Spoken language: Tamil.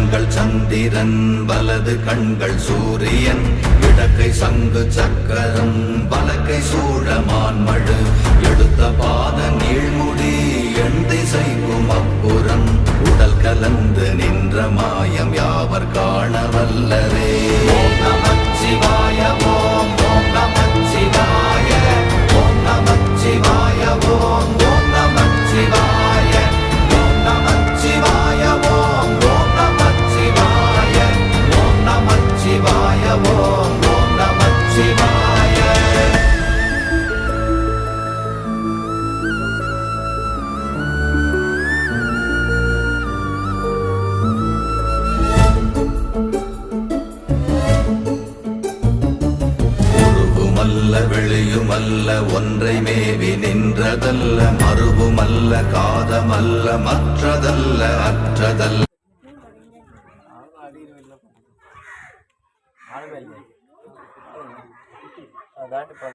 கண்கள் சந்திரன் வலது கண்கள் சூரியன் இடக்கை சங்கு சக்கரம் வலக்கை சூழமான்மழு எடுத்த பாத நீழ்முடி எண் திசைக்கும் அப்புறம் உடல் கலந்து நின்ற மாயம் யாவர் காண வல்லரே. ஓம் நமச்சிவாய ஓம் ஓம் நமச்சிவாய ஓம் நமச்சிவாய ஓம் ஓம் நமச்சிவாய ஓம் நமச்சிவாய ஓம் ஓம் நமச்சிவாய ஓம் நமச்சிவாய ஓம் ஓம் நமச்சிவாய. வெளியுமல்ல ஒன்றை மேவி நின்றதல்ல மறுவுமல்ல காதமல்ல மற்றதல்ல அற்றதல்ல.